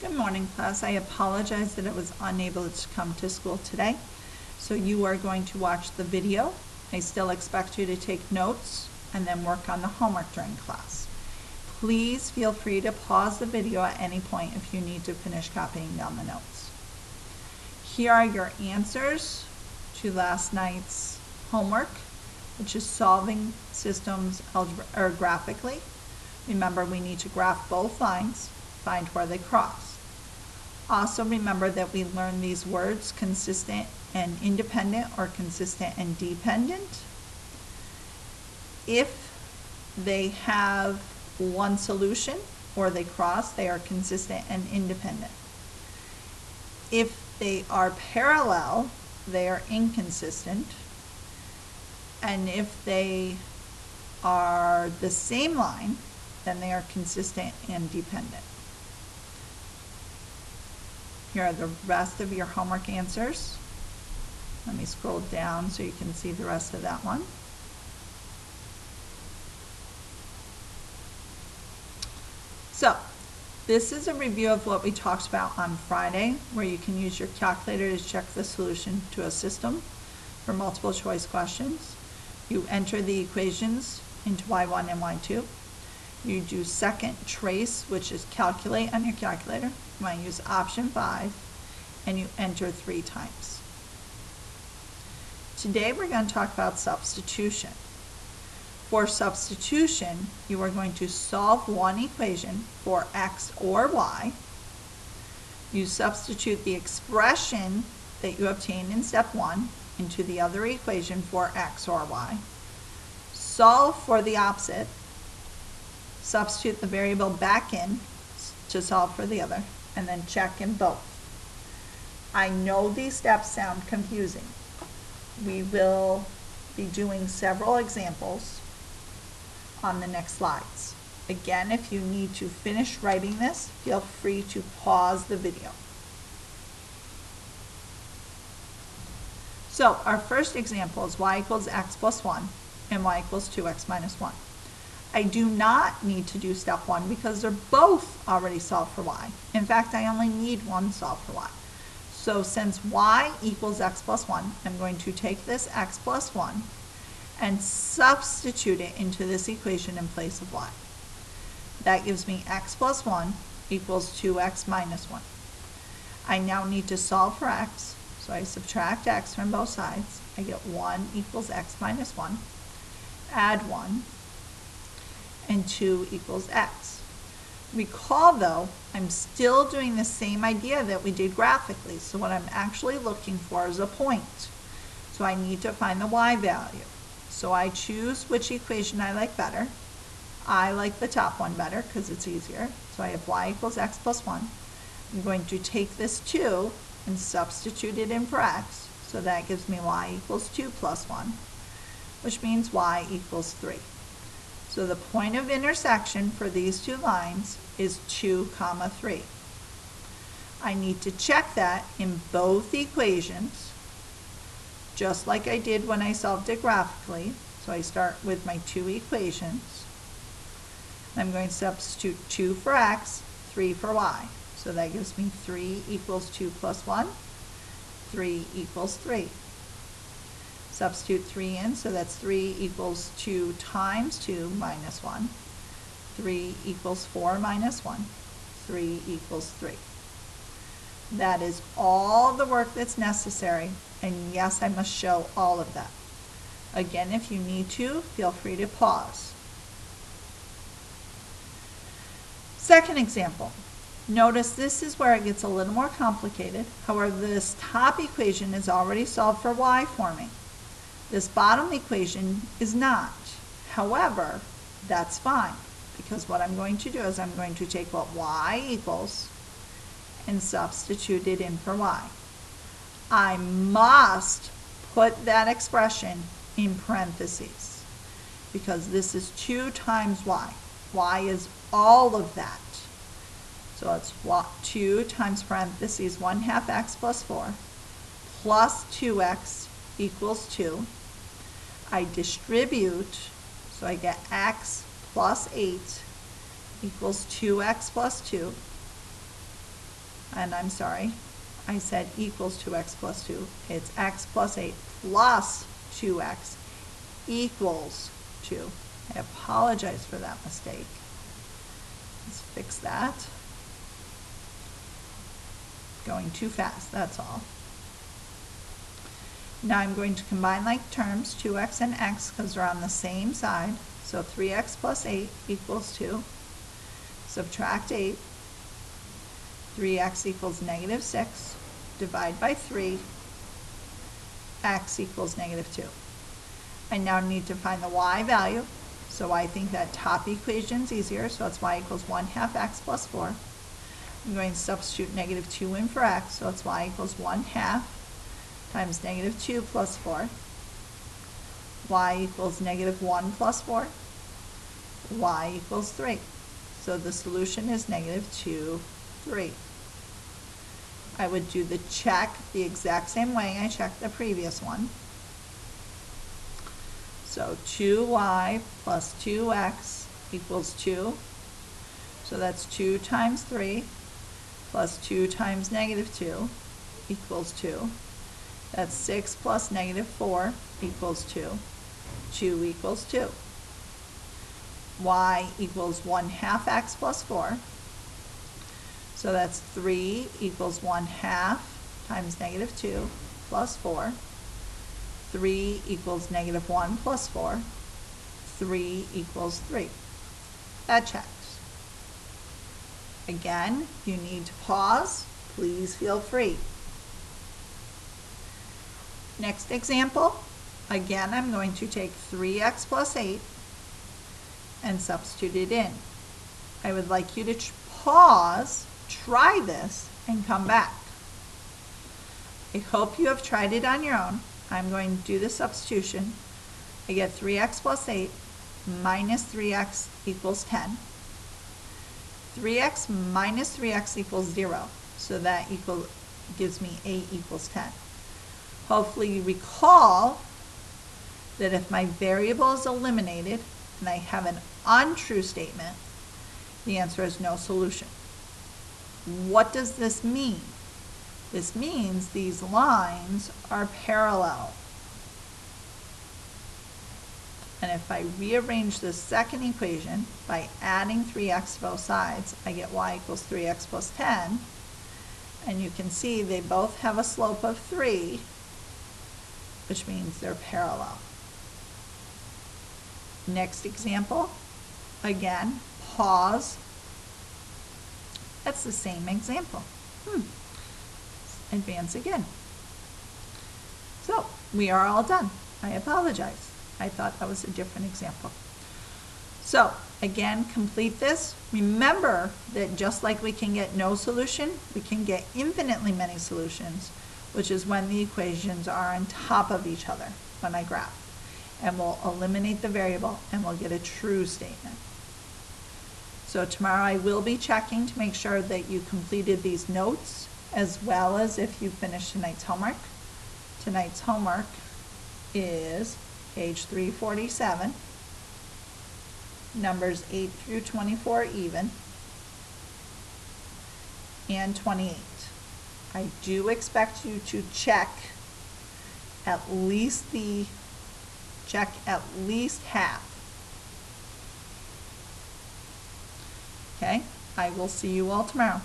Good morning, class. I apologize that I was unable to come to school today. So you are going to watch the video. I still expect you to take notes and then work on the homework during class. Please feel free to pause the video at any point if you need to finish copying down the notes. Here are your answers to last night's homework, which is solving systems algebra graphically. Remember, we need to graph both lines, find where they cross. Also remember that we learn these words consistent and independent or consistent and dependent. If they have one solution or they cross, they are consistent and independent. If they are parallel, they are inconsistent. And if they are the same line, then they are consistent and dependent. Here are the rest of your homework answers. Let me scroll down so you can see the rest of that one. So, this is a review of what we talked about on Friday, where you can use your calculator to check the solution to a system for multiple choice questions. You enter the equations into y1 and y2. You do second trace, which is calculate on your calculator. You want to use option 5, and you enter 3 times. Today we're going to talk about substitution. For substitution, you are going to solve one equation for x or y. You substitute the expression that you obtained in step 1 into the other equation for x or y. Solve for the opposite. Substitute the variable back in to solve for the other, and then check in both. I know these steps sound confusing. We will be doing several examples on the next slides. Again, if you need to finish writing this, feel free to pause the video. So our first example is y equals x plus 1 and y equals 2x minus 1. I do not need to do step 1 because they're both already solved for y. In fact, I only need one solved for y. So since y equals x plus 1, I'm going to take this x plus 1 and substitute it into this equation in place of y. That gives me x plus 1 equals 2x minus 1. I now need to solve for x, so I subtract x from both sides. I get 1 equals x minus 1. Add 1. And 2 equals x. Recall though, I'm still doing the same idea that we did graphically. So what I'm actually looking for is a point. So I need to find the y value. So I choose which equation I like better. I like the top one better because it's easier. So I have y equals x plus 1. I'm going to take this 2 and substitute it in for x. So that gives me y equals 2 plus 1, which means y equals 3. So the point of intersection for these two lines is 2, 3. I need to check that in both equations, just like I did when I solved it graphically. So I start with my 2 equations. I'm going to substitute 2 for x, 3 for y. So that gives me 3 equals 2 plus 1, 3 equals 3. Substitute 3 in, so that's 3 equals 2 times 2 minus 1. 3 equals 4 minus 1. 3 equals 3. That is all the work that's necessary, and yes, I must show all of that. Again, if you need to, feel free to pause. Second example. Notice this is where it gets a little more complicated. However, this top equation is already solved for y for me. This bottom equation is not. However, that's fine, because what I'm going to do is I'm going to take what y equals and substitute it in for y. I must put that expression in parentheses because this is 2 times y. Y is all of that. So it's 2 times parentheses 1/2 x plus 4 plus 2x equals 2. I distribute, so I get x plus 8 equals 2x plus 2. and I'm sorry, I said equals 2x plus 2. It's x plus 8 plus 2x equals 2. I apologize for that mistake. Let's fix that. Going too fast, that's all. Now I'm going to combine like terms, 2x and x, because they're on the same side. So 3x plus 8 equals 2. Subtract 8. 3x equals negative 6. Divide by 3. X equals negative 2. I now need to find the y value. So I think that top equation is easier. So it's y equals 1/2 x plus 4. I'm going to substitute negative 2 in for x. So it's y equals 1/2 times negative 2 plus 4. Y equals negative 1 plus 4. Y equals 3. So the solution is negative 2, 3. I would do the check the exact same way I checked the previous one. So 2y plus 2x equals 2. So that's 2 times 3 plus 2 times negative 2 equals 2. That's 6 plus negative 4 equals 2. 2 equals 2. Y equals 1/2 x plus 4. So that's 3 equals 1/2 times negative 2 plus 4. 3 equals negative 1 plus 4. 3 equals 3. That checks. Again, you need to pause. Please feel free. Next example, again, I'm going to take 3x plus 8 and substitute it in. I would like you to pause, try this, and come back. I hope you have tried it on your own. I'm going to do the substitution. I get 3x plus 8 minus 3x equals 10. 3x minus 3x equals 0. So that gives me 8 equals 10. Hopefully you recall that if my variable is eliminated and I have an untrue statement, the answer is no solution. What does this mean? This means these lines are parallel. And if I rearrange the second equation by adding 3x to both sides, I get y equals 3x plus 10. And you can see they both have a slope of 3, which means they're parallel. Next example, again, pause. That's the same example. Advance again. So we are all done. I apologize. I thought that was a different example. So again, complete this. Remember that just like we can get no solution, we can get infinitely many solutions, which is when the equations are on top of each other when I graph. And we'll eliminate the variable and we'll get a true statement. So tomorrow I will be checking to make sure that you completed these notes as well as if you finished tonight's homework. Tonight's homework is page 347, numbers 8 through 24 even, and 28. I do expect you to check at least half. Okay, I will see you all tomorrow.